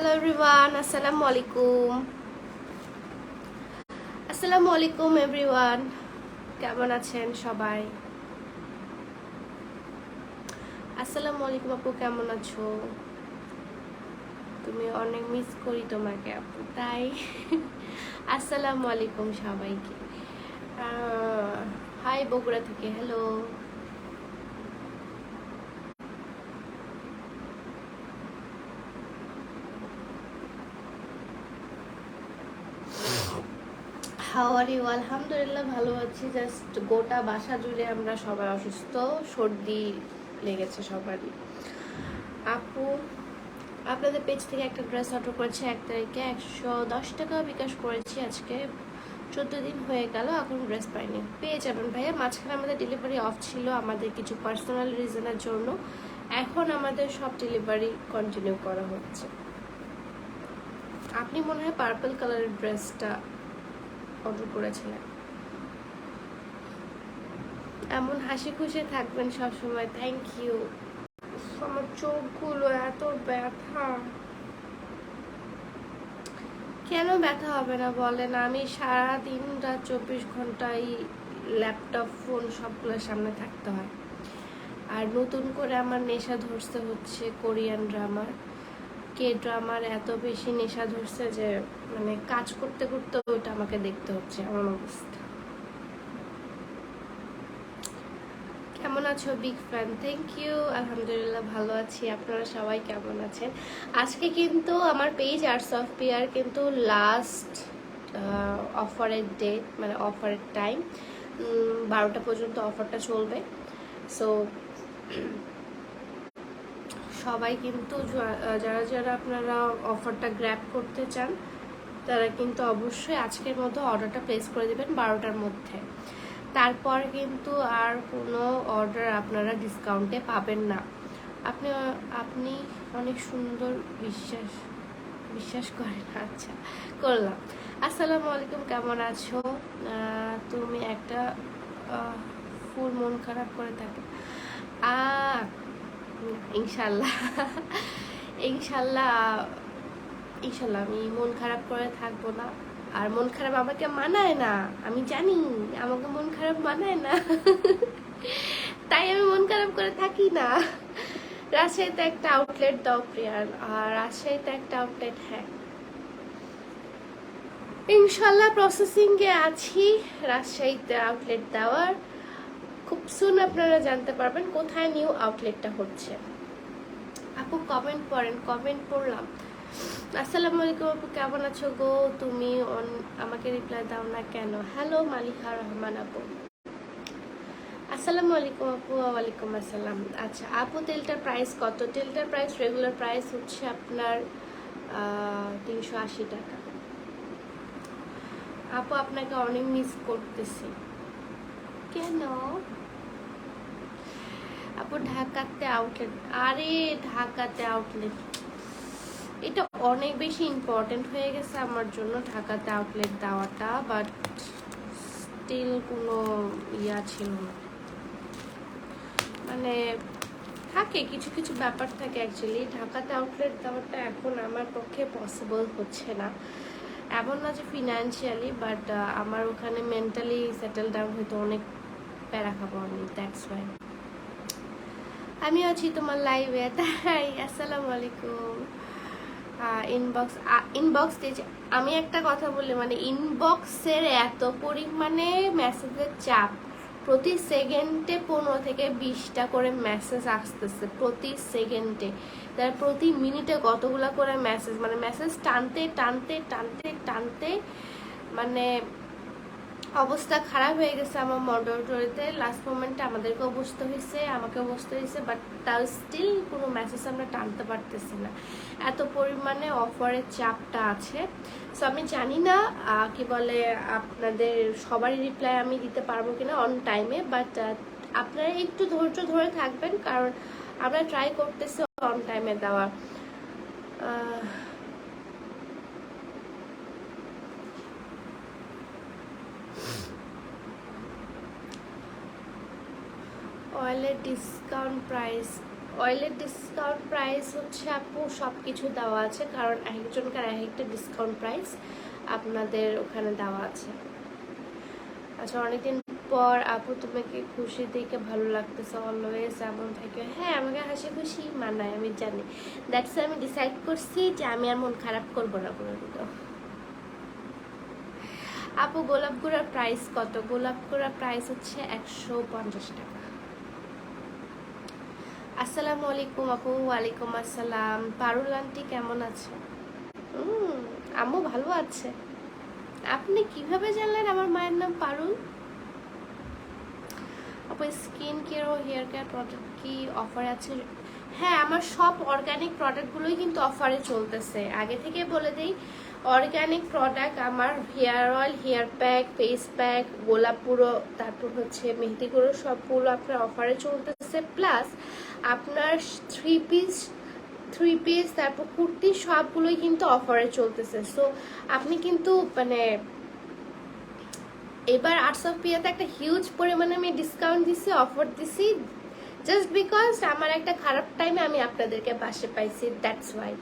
Hello everyone, আসসালামু আলাইকুম everyone. কেমন আছেন সবাই? আসসালামু আলাইকুম আপু, কেমন আছো? তুমি অনেক মিস করি তোমাকে আপু, তাই আসসালামু আলাইকুম সবাইকে। হাই বগুড়া থেকে, হ্যালো। How are you? আলহামদুলিল্লাহ ভালো আছি। জাস্ট গোটা বাসা জুড়ে আমরা সবাই অসুস্থ, সর্দি লেগেছে সবারই। আপু আপনাদের পেজ থেকে একটা ড্রেস অর্ডার করেছি 1 তারিখে, 110 টাকা বিকাশ করেছি। আজকে 14 দিন হয়ে গেল, এখন ড্রেস পাইনি। পেয়ে যাবেন ভাইয়া। মাঝখানে আমাদের ডেলিভারি অফ ছিল আমাদের কিছু পার্সোনাল রিজনের জন্য। এখন আমাদের সব ডেলিভারি কন্টিনিউ করা হচ্ছে। আপনি মনে হয় পার্পল কালারের ড্রেসটা অর্ডার করেছিলেন। এমন হাসি খুশি থাকবেন সবসময়। Thank you. আমার চোখগুলো এত ব্যথা। কেন ব্যথা হবে না বলেন? আমি সারা দিন রাত 24 ঘন্টাই ল্যাপটপ ফোন সবগুলোর সামনে থাকতে হয়। আর নতুন করে আমার নেশা ধরতে হচ্ছে কোরিয়ান ড্রামার, কে ড্রামার। এত বেশি নেশা ধরছে যে মানে কাজ করতে করতে ওইটা আমাকে দেখতে হচ্ছে, এমন অবস্থা। কেমন আছো বিগ ফ্যান? Thank you. আলহামদুলিল্লাহ ভালো আছি। আপনারা সবাই কেমন আছেন? আজকে কিন্তু আমার পেজ আর্টস অফ পিয়ার কিন্তু লাস্ট অফারের ডেট, মানে অফারের টাইম 12টা পর্যন্ত অফারটা চলবে। সো সবাই কিন্তু যারা যারা আপনারা অফারটা গ্র্যাব করতে চান তারা কিন্তু অবশ্যই আজকের মতো অর্ডারটা প্লেস করে দেবেন 12টার মধ্যে। তারপর কিন্তু আর কোনো অর্ডার আপনারা ডিসকাউন্টে পাবেন না। আপনি আপনি অনেক সুন্দর বিশ্বাস করেন। আচ্ছা, করলাম। আসসালামু আলাইকুম, কেমন আছো? তুমি একটা ফুল মন খারাপ করে থাকে। ইনশাল্লাহ ইনশাল্লাহ ইনশাল্লাহ আমি মন খারাপ করে থাকবো না। আর মন খারাপ আমাকে মানায় না, আমি জানি আমাকে মন খারাপ মানায় না তাই আমি মন খারাপ করে থাকি না। রাজশাহীতে একটা আউটলেট দাও প্রিয়ার। আর রাজশাহীতে একটা আউটলেট, হ্যাঁ ইনশাল্লাহ প্রসেসিং এ আছি রাজশাহীতে আউটলেট দেওয়ার। খুব সুন আপনারা জানতে পারবেন কোথায় নিউ আউটলেটটা হচ্ছে। আপু কমেন্ট পড়েন। কমেন্ট পড়লাম। আসসালামু আলাইকুম আপু, কেমন আছো গো? তুমি আমাকে রিপ্লাই দাও না কেন? হ্যালো মালিহা রহমান আপু, আসসালামু আলাইকুম আপু। ওয়ালাইকুম আসসালাম। আচ্ছা আপু, তেলটার প্রাইস কত? তেলটার প্রাইস রেগুলার প্রাইস হচ্ছে আপনার 380 টাকা। আপু আপনাকে অনেক মিস করতেছি। কেন আপু? ঢাকাতে আউটলেট, আরে ঢাকাতে আউটলেট এটা অনেক বেশি ইম্পর্টেন্ট হয়ে গেছে আমার জন্য, ঢাকাতে আউটলেট দেওয়াটা। বাট স্টিল কোনো ইয়া ছিল না, মানে থাকে কিছু কিছু ব্যাপার থাকে। অ্যাকচুয়ালি ঢাকাতে আউটলেট দেওয়াটা এখন আমার পক্ষে পসিবল হচ্ছে না। এমন না যে ফিনান্সিয়ালি, বাট আমার ওখানে মেন্টালি সেটেল ডাউন হয়তো অনেক প্যারা খাবো আমি। দ্যাটস ওয়াই আমি আছি তোমার লাইভে, তাই। আসসালামু আলাইকুম। ইনবক্স দিয়েছে। আমি একটা কথা বলি, মানে ইনবক্সের এত পরিমাণে মেসেজের চাপ। প্রতি সেকেন্ডে 15 থেকে 20টা করে মেসেজ আসতেছে প্রতি সেকেন্ডে। তার প্রতি মিনিটে কতগুলা করে মেসেজ, মানে মেসেজ টানতে টানতে টানতে টানতে মানে অবস্থা খারাপ হয়ে গেছে আমার মডারেটরিতে। লাস্ট মোমেন্টে আমাদেরকেও বসতে হয়েছে, আমাকেও বসতে হয়েছে, বাট তাও স্টিল কোনো মেসেজ আমরা টানতে পারতেছি না, এত পরিমাণে অফারের চাপটা আছে। সো আমি জানি না কি বলে আপনাদের সবারই রিপ্লাই আমি দিতে পারবো কিনা অন টাইমে, বাট আপনারা একটু ধৈর্য ধরে থাকবেন, কারণ আমরা ট্রাই করতেছি অন টাইমে দেওয়ার। অয়েলের ডিসকাউন্ট প্রাইস অয়েলের ডিসকাউন্ট প্রাইস হচ্ছে আপু সব কিছু দেওয়া আছে, কারণ একজনকার এক একটা ডিসকাউন্ট প্রাইস আপনাদের ওখানে দেওয়া আছে। আচ্ছা, অনেকদিন পর আপু তোমাকে খুশি দেখে ভালো লাগতেছে, অলওয়েজ এমন থাকে। হ্যাঁ, আমাকে হাসি খুশি মানায়, আমি জানি। দ্যাটস আমি ডিসাইড করছি যে আমি আর মন খারাপ করবো না কোনোদিনও। আপু গোলাপ গুঁড়ার প্রাইস কত? গোলাপ গুঁড়ার প্রাইস হচ্ছে 150 টাকা। আসসালামু আলাইকুম আপু। ওয়ালাইকুম আসসালাম। পারুল আন্টি কেমন আছে? আম্মু ভালো আছে। আপনি কিভাবে জানলেন আমার মায়ের নাম পারুল? আপু স্কিন কেয়ার ও হেয়ার কেয়ার প্রোডাক্ট কি অফার আছে? হ্যাঁ, আমার সব অর্গানিক প্রোডাক্টগুলোই কিন্তু অফারে চলতেছে। আগে থেকে বলে দিই, অর্গানিক প্রোডাক্ট আমার hair oil, hair pack, face pack, গোলাপ গুঁড়ো, তারপর হচ্ছে মেহেদি গুঁড়ো, সবগুলো আপনার অফারে চলতেছে। প্লাস আপনার থ্রি পিস তারপর কুর্তি সবগুলোই কিন্তু অফারে চলতেছে। সো আপনি কিন্তু মানে এবার আর্টস অফ পিয়াতে একটা হিউজ পরিমাণে আমি ডিসকাউন্ট দিছি, অফার দিছি, জাস্ট বিকজ আমার একটা খারাপ টাইমে আমি আপনাদেরকে পাশে পাইছি। দ্যাটস ওয়াই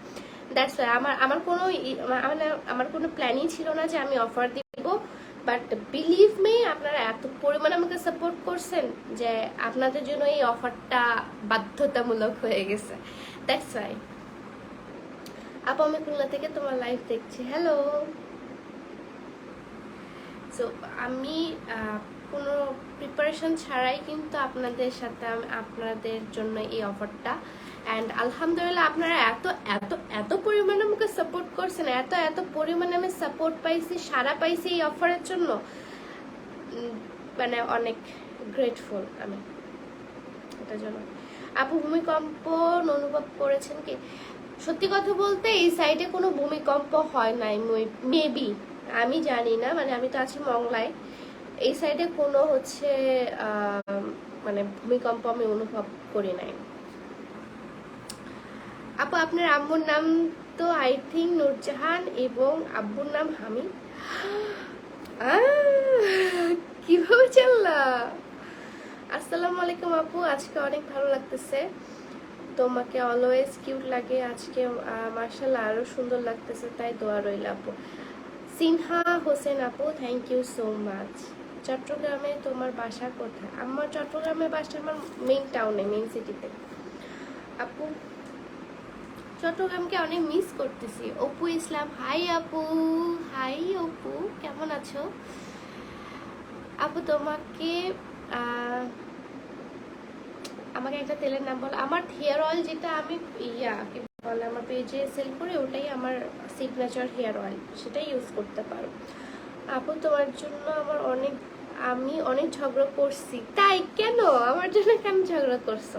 আমার কোনো প্ল্যানই ছিল না যে আমি অফার দিব। বাট বিলিভ মি, আপনারা এত পরিমাণে আমাকে সাপোর্ট করছেন যে আপনাদের জন্য এই অফারটা বাধ্যতামূলক হয়ে গেছে। That's why. আপু আমি খুলনা থেকে তোমার লাইভ দেখছি। হ্যালো। সো আমি কোনো প্রিপারেশন ছাড়াই কিন্তু আপনাদের সাথে আপনাদের জন্য এই অফারটা, অ্যান্ড আলহামদুলিল্লাহ আপনারা এত এত এত পরিমাণে আমাকে সাপোর্ট করছেন, এত এত পরিমাণে আমি সাপোর্ট পাইছি, সারা পাইছি এই অফারের জন্য, মানে অনেক গ্রেটফুল আমি এটার জন্য। আপু ভূমিকম্প অনুভব করেছেন কি? সত্যি কথা বলতে এই সাইডে কোনো ভূমিকম্প হয় নাই, মেবি, আমি জানি না, মানে আমি তো আছি মংলায়, এই সাইডে কোনো হচ্ছে মানে ভূমিকম্প আমি অনুভব করি নাই। আপু আপনার আম্মুর নাম তো আই থিঙ্ক নূরজাহান এবং আব্বুর নাম হামিদ। কিভাবে জানলা? আসসালামু আলাইকুম আপু, আজকে অনেক ভালো লাগতেছে, তোমাকে অলওয়েজ কিউট লাগে, আজকে মার্শাল্লাহ আরো সুন্দর লাগতেছে, তাই দোয়া রইল আপু। সিনহা হোসেন আপু, থ্যাংক ইউ সো মাচ। চট্টগ্রামে তোমার বাসা কোথায়? আমার চট্টগ্রামের বাসা আমার মেইন টাউনে, মেইন সিটিতে। আপু চট্টগ্রামকে অনেক মিস করতেছি। অপু ইসলাম, হাই আপু। হাই অপু, কেমন আছো? আপু তোমাকে আমাকে একটা তেলের নাম বলো। আমার হেয়ার অয়েল যেটা আমি কি বলে আমার পেজে সেল করে, ওটাই আমার সিগনেচার হেয়ার অয়েল, সেটাই ইউজ করতে পারো। আপু তোমার জন্য আমি অনেক ঝগড়া করছি। তাই কেন? আমার জন্য কেন ঝগড়া করছো?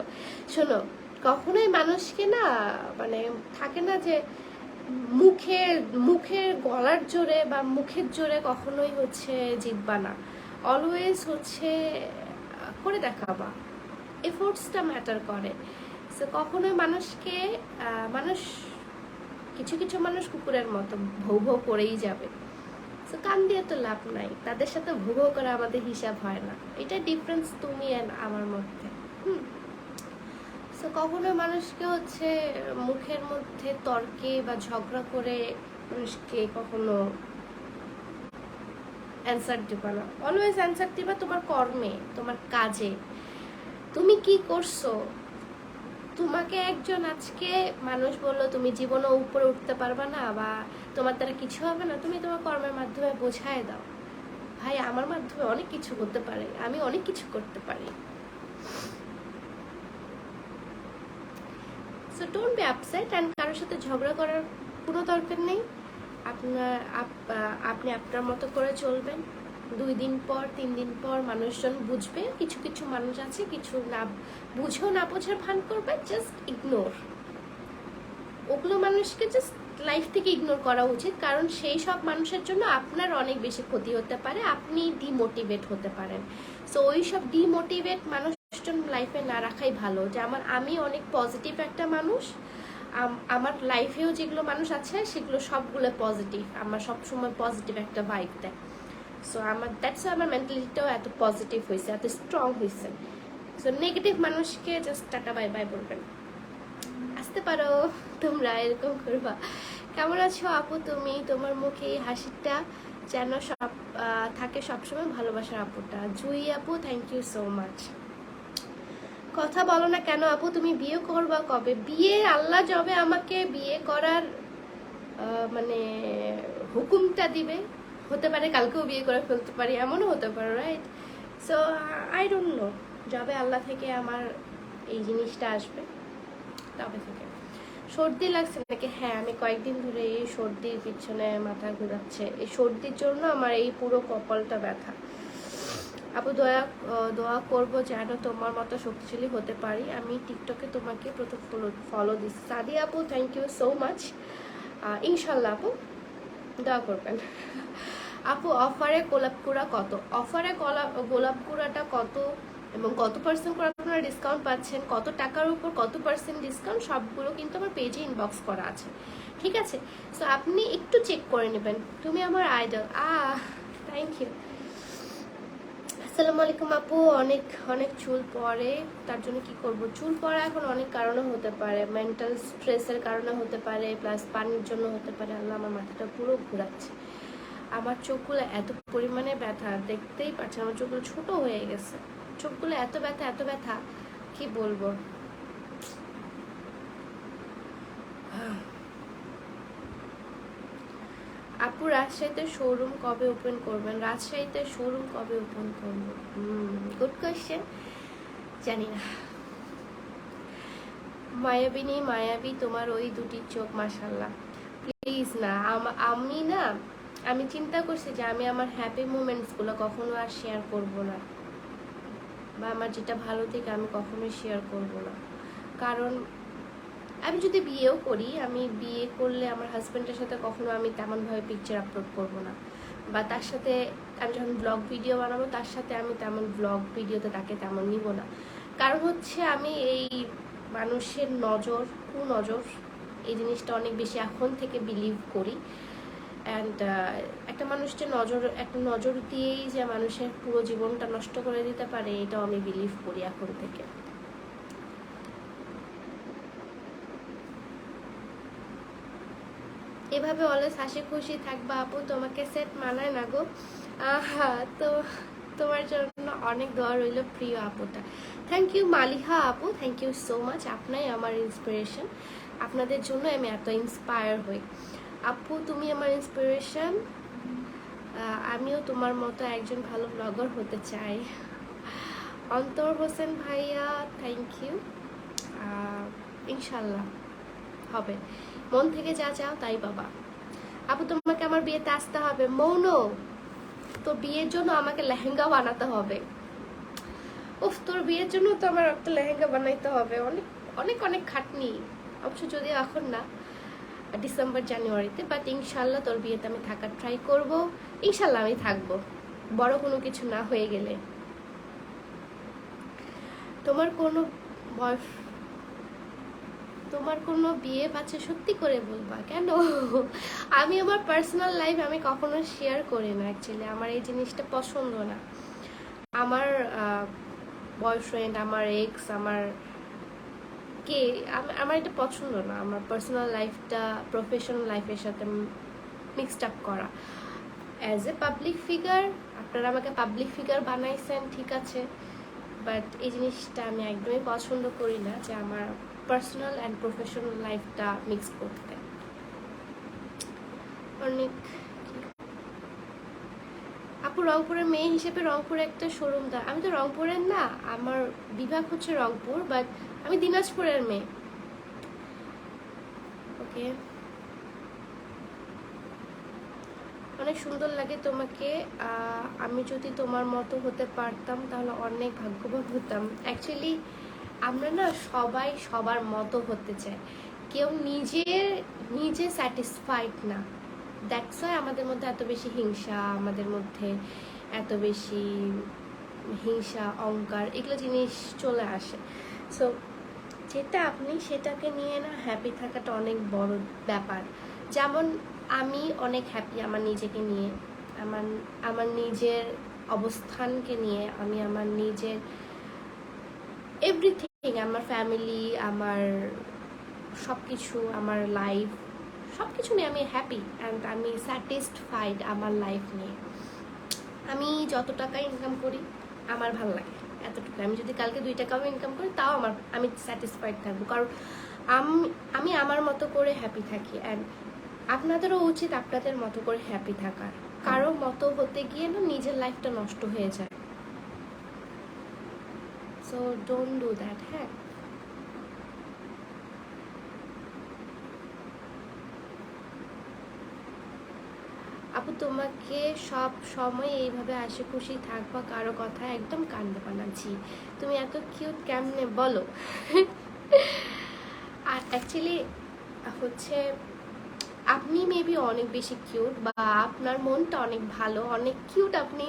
শোনো, কখনোই মানুষকে না, মানে থাকে না যে মুখের গলার জোরে বা মুখের জোরে কখনোই হচ্ছে জিতবা না, অলওয়েজ হচ্ছে করে দেখাবা, এফোর্টসটা ম্যাটার করে। সো কখনোই মানুষকে কিছু কিছু মানুষ কুকুরের মতো ভৌ ভৌ করেই যাবে, সো কান দিয়ে তো লাভ নাই, তাদের সাথে ভৌ ভৌ করে আমাদের হিসাব হয় না, এটা ডিফারেন্স তুমি আর আমার মধ্যে। সো কখনো মানুষকে হচ্ছে মুখের মধ্যে তর্কে বা ঝগড়া করে মানুষকে কখনো অ্যান্সার দিবা না, অলওয়েজ অ্যান্সার দিবা তোমার কর্মে, তোমার কাজে, তুমি কি করছো। তোমাকে একজন আজকে মানুষ বললো তুমি জীবনে উপরে উঠতে পারবা না বা তোমার দ্বারা কিছু হবে না, তুমি তোমার কর্মের মাধ্যমে বোঝায় দাও, ভাই আমার মাধ্যমে অনেক কিছু হতে পারে, আমি অনেক কিছু করতে পারি। So don't be upset, and কারোর সাথে ঝগড়া করার কোনো দরকার নেই। আপনি আপনার মতো করে চলবেন, 2 দিন পর 3 দিন পর মানুষজন বুঝবে, কিছু কিছু মানুষ আছে কিছু না বুঝেও না বোঝার ভান করবে, জাস্ট ইগনোর, ওগুলো মানুষকে জাস্ট লাইফ থেকে ইগনোর করা উচিত, কারণ সেই সব মানুষের জন্য আপনার অনেক বেশি ক্ষতি হতে পারে, আপনি ডিমোটিভেট হতে পারেন। সো ওই সব ডিমোটিভেট মানুষজন লাইফে না রাখাই ভালো। যে আমি অনেক পজিটিভ একটা মানুষ, আমার লাইফেও যেগুলো মানুষ আছে সেগুলো সবগুলো পজিটিভ, আমার সবসময় পজিটিভ একটা ভাইব দেয়। সো দ্যাটস আমার মেন্টালিটিটাও এত পজিটিভ হয়েছে, এত স্ট্রং হয়েছে। সো নেগেটিভ মানুষকে জাস্ট টাটা বাই বাই বলবেন। আসতে পারো তোমরা, এরকম করবা। কেমন আছো আপু তুমি? তোমার মুখে এই হাসিটা যেন সব থাকে সবসময়, ভালোবাসার আপুটা। জুই আপু, থ্যাংক ইউ সো মাচ। কথা বলো না কেন আপু? তুমি বিয়ে করবা কবে? বিয়ে আল্লাহ যবে আমাকে বিয়ে করার মানে হুকুমটা দিবে, হতে পারে কালকেও বিয়ে করে ফেলতে পারি, এমনও হতে পারে, right? So I don't know, যবে আল্লাহ থেকে আমার এই জিনিসটা আসবে তবে থেকে। সর্দি লাগছে নাকি? হ্যাঁ, আমি কয়েকদিন ধরে এই সর্দির পিছনে মাথা ঘুরাচ্ছে। এই সর্দির জন্য আমার এই পুরো কপালটা ব্যথা। আপু দোয়া করবো যেন তোমার মতো শক্তিশালী হতে পারি। আমি টিকটকে তোমাকে প্রথম ফলো দিচ্ছি। সাদি আপু, থ্যাংক ইউ সো মাচ। ইনশাল্লাহ আপু দোয়া করবেন। আপু অফারে গোলাপ কুড়া কত? অফারে গোলাপ কুড়াটা কত এবং কত পার্সেন্ট করে আপনারা ডিসকাউন্ট পাচ্ছেন, কত টাকার উপর কত পার্সেন্ট ডিসকাউন্ট, সবগুলো কিন্তু আমার পেজে ইনবক্স করা আছে, ঠিক আছে? সো আপনি একটু চেক করে নেবেন। তুমি আমার আইডল। Thank you. আসসালামু আলাইকুম আপু। অনেক অনেক চুল পড়ে, তার জন্য কি করব? চুল পড়া এখন অনেক কারণে হতে পারে, মেন্টাল স্ট্রেসের কারণে হতে পারে, প্লাস পানির জন্য হতে পারে। আল্লাহ, আমার মাথাটা পুরো ঘোরাচ্ছে। আমার চোখগুলো এত পরিমাণে ব্যথা, দেখতেই পাচ্ছেন আমার চোখগুলো ছোট হয়ে গেছে। চোখগুলো এত ব্যথা, এত ব্যথা, কি বলবো। আপু রাজশাহীতে শোরুম কবে ওপেন করবেন? রাজশাহীতে শোরুম কবে ওপেন করবো? গুড কোয়েশ্চেন, জানি না। মায়াবিনী, মায়াবী তোমার ওই দুটি চোখ, মাশাল্লাহ। প্লিজ না, আমি চিন্তা করছি যে আমি আমার হ্যাপি মুমেন্টসগুলো কখনো আর শেয়ার করব না, বা আমার যেটা ভালো থেকে আমি কখনোই শেয়ার করব না। কারণ আমি যদি বিয়েও করি, আমি বিয়ে করলে আমার হাজব্যান্ডের সাথে কখনো আমি তেমনভাবে পিকচার আপলোড করব না, বা তার সাথে আমি যখন ব্লগ ভিডিও বানাবো তার সাথে আমি তেমন ব্লগ ভিডিওতে তাকে তেমন নিব না। কারণ হচ্ছে আমি এই মানুষের নজর, কুনজর, এই জিনিসটা অনেক বেশি এখন থেকে বিলিভ করি। অ্যান্ড একটা মানুষ যে একটা নজর দিয়েই যে মানুষের পুরো জীবনটা নষ্ট করে দিতে পারে, এটাও আমি বিলিভ করি এখন থেকে। এভাবে অলওয়েজ হাসি খুশি থাকবা আপু, তোমাকে সেট মানায় না গো। তো তোমার জন্য অনেক দোয়া রইল প্রিয় আপুটা। থ্যাংক ইউ মালিহা আপু, থ্যাংক ইউ সো মাচ। আপনাই আমার ইন্সপিরেশন, আপনাদের জন্য আমি এত ইন্সপায়ার হই। আপু তুমি আমার ইন্সপিরেশন, আমিও তোমার মতো একজন ভালো ব্লগার হতে চাই। অন্তর হোসেন ভাইয়া, থ্যাংক ইউ। ইনশাল্লাহ হবে, মন থেকে যা চাও তাই বাবা। আপু তোমাকে আমার বিয়েতে আসতে হবে। মৌন, তো বিয়ের জন্য আমাকে লেহেঙ্গা বানাতে হবে। উফ, তোর বিয়ের জন্য তো আমার একটা লেহেঙ্গা বানাইতে হবে, অনেক অনেক অনেক খাটনি। অবশ্য যদিও এখন না, ডিসেম্বর জানুয়ারিতে, বাট ইনশাল্লাহ তোর বিয়েতে আমি থাকার ট্রাই করব। ইনশাল্লাহ আমি থাকবো, বড় কোনো কিছু না হয়ে গেলে। তোমার কোনো বিয়ে বাচ্চা সত্যি করে বলবা কেন? আমি আমার পার্সোনাল লাইফ আমি কখনো শেয়ার করি না, অ্যাকচুয়ালি আমার এই জিনিসটা পছন্দ না। আমার বয়ফ্রেন্ড, আমার এক্স, আমার এটা পছন্দ না, আমার পার্সোনাল লাইফটা প্রফেশনাল লাইফের সাথে মিক্সড আপ করা। অ্যাজ এ পাবলিক ফিগার আপনারা আমাকে পাবলিক ফিগার বানাইছেন, ঠিক আছে, বাট এই জিনিসটা আমি একদমই পছন্দ করি না, যে আমার পার্সোনাল অ্যান্ড প্রফেশনাল লাইফটা মিক্স করতে। অনেক আপু রংপুরের মেয়ে হিসেবে রংপুরে একটা শোরুম দেয়। আমি তো রংপুরের না, আমার বিভাগ হচ্ছে রংপুর, বাট আমি দিনাজপুরের মেয়ে। ওকে, অনেক সুন্দর লাগে তোমাকে। আমি যদি তোমার মতো হতে পারতাম তাহলে অনেক ভাগ্যবান হতাম। অ্যাকচুয়ালি আমরা না সবাই সবার মতো হতে চাই, কেউ নিজে স্যাটিসফাইড না। দ্যাটস ওয়াই আমাদের মধ্যে এত বেশি হিংসা, আমাদের মধ্যে এত বেশি হিংসা, অহংকার, এগুলো জিনিস চলে আসে। সো যেটা আপনি সেটাকে নিয়ে না হ্যাপি থাকাটা অনেক বড় ব্যাপার। যেমন আমি অনেক হ্যাপি আমার নিজেকে নিয়ে, আমার নিজের অবস্থানকে নিয়ে, আমি আমার নিজের এভরিথিং, আমার ফ্যামিলি, আমার সব কিছু, আমার লাইফ সব কিছু নিয়ে আমি হ্যাপি অ্যান্ড আমি স্যাটিসফাইড আমার লাইফ নিয়ে। আমি যত টাকা ইনকাম করি আমার ভালো লাগে এতটুকু। আমি যদি কালকে 2 টাকাও ইনকাম করি তাও আমি স্যাটিসফাইড থাকবো, কারণ আমি আমার মতো করে হ্যাপি থাকি। অ্যান্ড আপনাদেরও উচিত আপনাদের মতো করে হ্যাপি থাকার। কারো মতো হতে গিয়ে না নিজের লাইফটা নষ্ট হয়ে যায়। So don't do that. হ্যাঁ, আপু তোমাকে সব সময় এইভাবে হাসি খুশি থাকবা, কারো কথা একদম কান দেবা না। জি, তুমি এত কিউট কেমনে বলো? আর অ্যাকচুয়ালি হচ্ছে আপনি মেবি অনেক বেশি কিউট, বা আপনার মনটা অনেক ভালো, অনেক কিউট, আপনি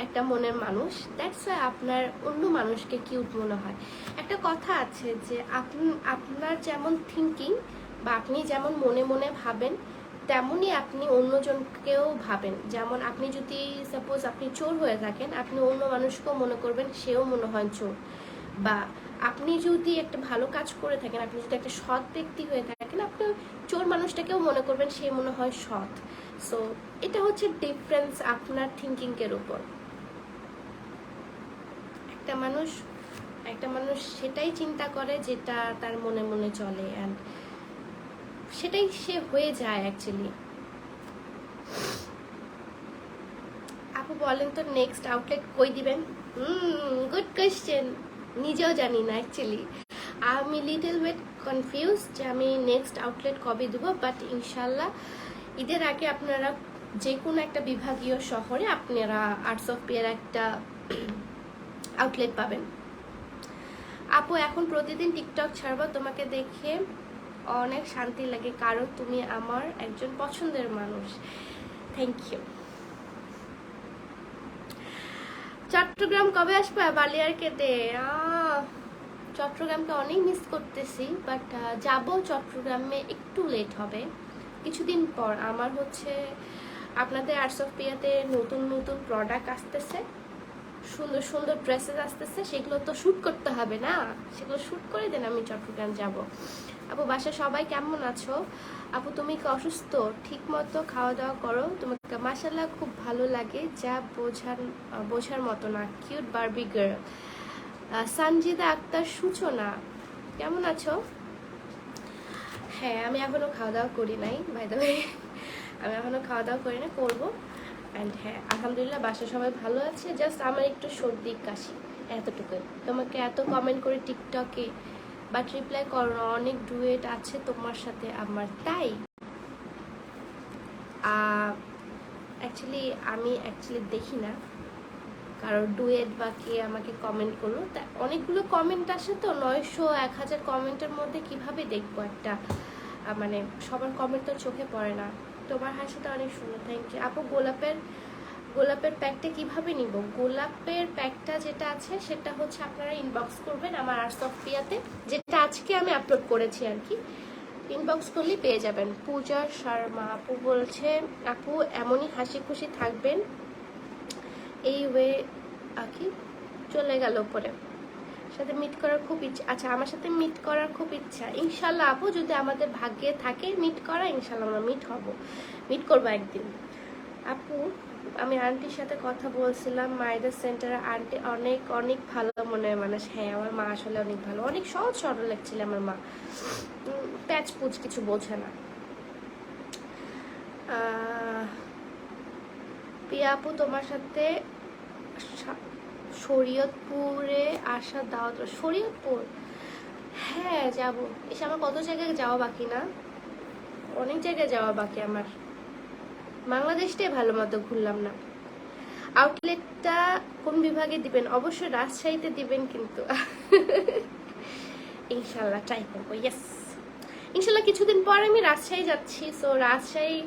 একটা মনের মানুষ, দ্যাটস ওয়াই আপনার অন্য মানুষকে কিউট মনে হয়। একটা কথা আছে যে আপনার যেমন থিঙ্কিং বা আপনি যেমন মনে মনে ভাবেন তেমনই আপনি অন্যজনকেও ভাবেন। যেমন আপনি যদি সাপোজ আপনি চোর হয়ে থাকেন, আপনি অন্য মানুষকেও মনে করবেন সেও মনে হয় চোর। বা আপনি যদি একটা ভালো কাজ করে থাকেন, আপনি যদি একটা সৎ ব্যক্তি হয়ে থাকেন, আপনি চোর মানুষটাকেও মনে করবেন সে মনে হয় সৎ। সো এটা হচ্ছে ডিফারেন্স আপনার থিঙ্কিংয়ের উপর। একটা মানুষ সেটাই চিন্তা করে যেটা তার মনে মনে চলে, অ্যান্ড সেটাই সে হয়ে যায় অ্যাকচুয়ালি। আপু বলেন তো নেক্সট আউটলেট কই দিবেন? Good question. নিজেও জানি না অ্যাকচুয়ালি। আমি লিটল বিট কনফিউজ যে আমি নেক্সট আউটলেট কবে দেবো, বাট ইনশাল্লাহ ঈদের আগে আপনারা যে কোনো একটা বিভাগীয় শহরে আপনারা আর্টস অফ পিয়ার একটা আউটলেট পাবেন। আপু এখন প্রতিদিন টিকটক ছাড়বা, তোমাকে দেখে অনেক শান্তি লাগে, কারণ তুমি আমার একজন পছন্দের মানুষ। Thank you. চট্টগ্রাম কবে আসবে? বালিয়ারকেটে। চট্টগ্রামকে অনেক মিস করতেছি, বাট যাব চট্টগ্রামে, একটু লেট হবে, কিছুদিন পর। আমার হচ্ছে আপনাদের আর্টস অফ পিয়াতে নতুন নতুন প্রোডাক্ট আসতেছে, সুন্দর সুন্দর ড্রেসেস আসতেছে, সেগুলো তো শ্যুট করতে হবে না, সেগুলো শ্যুট করে দেন, আমি চট্টগ্রাম যাব। আপু বাসায় সবাই কেমন আছো? আপু তুমি কি অসুস্থ? ঠিক মতো খাওয়া দাওয়া করো। তোমাকে মাশাআল্লাহ খুব ভালো লাগে, যা বোঝার মতো না। Cute Barbie girl. Sanjida Akter Suchona, কেমন আছো? হ্যাঁ, আমি এখনো খাওয়া দাওয়া করি নাই, বাই দ্য ওয়ে। আমি এখনো খাওয়া দাওয়া করি না, করবো। অ্যান্ড হ্যাঁ, আলহামদুলিল্লাহ বাসায় সবাই ভালো আছে, জাস্ট আমার একটু সর্দি কাশি, এতটুকুই। তোমাকে এত কমেন্ট করে টিকটকে, বাট রিপ্লাই করো না, অনেক ডুয়েট আছে তোমার সাথে আমার, তাই? আমি দেখি না কারো ডুয়েট বা কে আমাকে কমেন্ট করলো, তা অনেকগুলো কমেন্ট আসে তো, 900-1000 কমেন্টের মধ্যে কিভাবে দেখবো একটা, মানে সবার কমেন্ট তো চোখে পড়ে না। তোমার হাসিটা অনেক সুন্দর, থ্যাংক ইউ। আপু গোলাপের প্যাকটা কিভাবে নিব? গোলাপের প্যাকটা যেটা আছে সেটা হচ্ছে আপনারা ইনবক্স করবেন আমার আর্টস অফ পিয়াতে, যেটা আজকে আমি আপলোড করেছি আর কি, ইনবক্স করলেই পেয়ে যাবেন। পূজা শর্মা আপু বলছে, আপু এমনই হাসি খুশি থাকবেন, এই ওয়ে কি চলে গেল পরে, সাথে মিট করার খুব ইচ্ছা। আচ্ছা, আমার সাথে মিট করার খুব ইচ্ছা, ইনশাল্লাহ আপু, যদি আমাদের ভাগ্যে থাকে মিট করা, ইনশাল্লাহ আমরা মিট করবো একদিন। আপু আমি আন্টির সাথে কথা বলছিলাম, মায়েদের সেন্টারে আন্টি অনেক অনেক ভালো মনের মানুষ। হ্যাঁ, আমার মা আসলে অনেক ভালো, অনেক সহজ সরল লাগছিল আমার মা, প্যাচ পুচ কিছু বোঝে না। পিয়া আপু তোমার সাথে শরীয়তপুরে আসা দাওয়াত। শরীয়তপুর? হ্যাঁ যাবো, এসে আমার কত জায়গায় যাওয়া বাকি না, অনেক জায়গায় যাওয়া বাকি আমার, বাংলাদেশটাই ভালো মতো ঘুরলাম না। আউটলেটটা কোন বিভাগে দিবেন? অবশ্যই রাজশাহীতে দিবেন কিন্তু। ইনশাল্লাহ ট্রাই করবো, ইয়েস ইনশাল্লাহ। কিছুদিন পর আমি রাজশাহী যাচ্ছি, সো রাজশাহী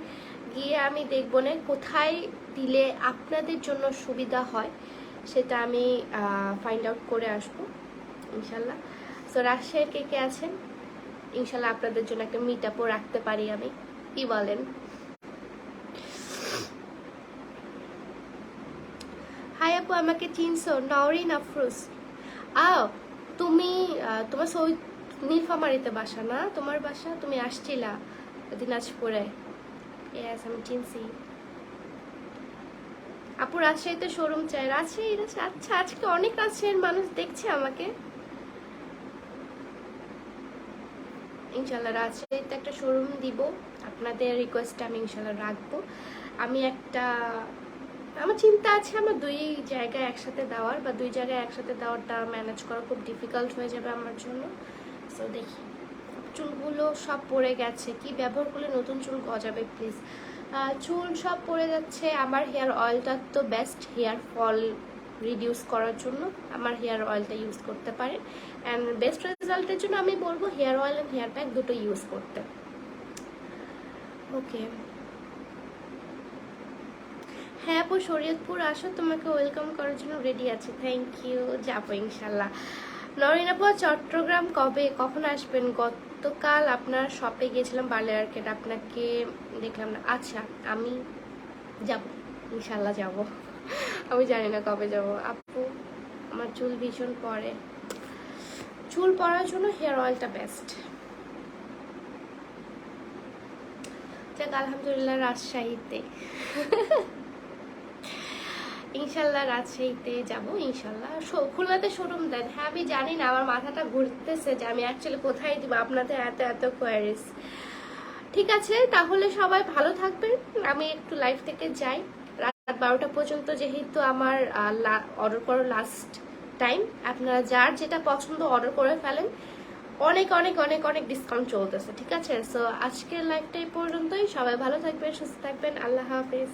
গিয়ে আমি দেখবো না কোথায় দিলে আপনাদের জন্য সুবিধা হয়, সেটা আমি ফাইন্ড আউট করে আসবো ইনশাল্লাহ। সো রাজশাহীর কে কে আছেন? ইনশাল্লাহ আপনাদের জন্য একটা মিট আপও রাখতে পারি আমি, কি বলেন? হাই আপু, আমাকে চিনছো? নওরিন আফরোজ। তুমি তোমার নীলফামারীতে বাসা না তোমার বাসা? তুমি আসছিলা দিনাজপুরে? ইয়েস, আমি চিনছি। আপু রাজশাহীতে শোরুম চাই। রাজশাহী? আচ্ছা, আজকে অনেক রাজশাহীর মানুষ দেখছে আমাকে। ইনশাল্লাহ রাজশাহীতে একটা শোরুম দিব, আপনাদের রিকোয়েস্ট আমি ইনশাল্লাহ রাখবো। আমি একটা, আমার চিন্তা আছে আমার 2 জায়গায় একসাথে দেওয়ার, বা 2 জায়গায় একসাথে দেওয়ারটা ম্যানেজ করা খুব ডিফিকাল্ট হয়ে যাবে আমার জন্য। সো দেখি। চুলগুলো সব পড়ে গেছে, কি ব্যবহার করলে নতুন চুল গজাবে প্লিজ? চুল সব পড়ে যাচ্ছে। আমার হেয়ার অয়েলটা তো বেস্ট হেয়ার ফল রিডিউস করার জন্য আমার হেয়ার অয়েলটা ইউজ করতে পারে, অ্যান্ড বেস্ট রেজাল্টের জন্য আমি বলবো hair oil and hair pack দুটো ইউজ করতে। ওকে, হ্যাঁ আপু শরীয়তপুর আসো, তোমাকে ওয়েলকাম করার জন্য রেডি আছি। থ্যাংক ইউ, যাবো ইনশাল্লাহ। নরিন আপু চট্টগ্রাম কখন আসবেন? গতকাল আপনার শপে গিয়েছিলাম বার্লি আর্কেড, আপনাকে দেখলাম না। আচ্ছা, আমি যাব ইনশাল্লাহ, যাব। আমি জানি না কবে যাব আপু। আমার চুল ভীষণ পড়ে, চুল পড়ার জন্য হেয়ার অয়েলটা বেস্ট। যাক আলহামদুলিল্লাহ রাজশাহীতে ইনশাল্লাহ রাজশাহীতে যাব ইনশাল্লাহ। খুলনাতে শোরুম দেন? হ্যাঁ আমি জানি না, আমার মাথাটা ঘুরতেছে যে আমি অ্যাকচুয়ালি কোথায় দিব, আপনাদের এত এত কোয়ারিজ। ঠিক আছে, তাহলে সবাই ভালো থাকবেন। আমি একটু লাইভ থেকে যাই, রাত 12টা পর্যন্ত যেহেতু আমার অর্ডার করার লাস্ট টাইম। আপনারা যার যেটা পছন্দ অর্ডার করে ফেলেন, অনেক অনেক অনেক অনেক ডিসকাউন্ট চলতেছে। ঠিক আছে, সো আজকের লাইভটা এই পর্যন্তই। সবাই ভালো থাকবেন, সুস্থ থাকবেন, আল্লাহ হাফিজ।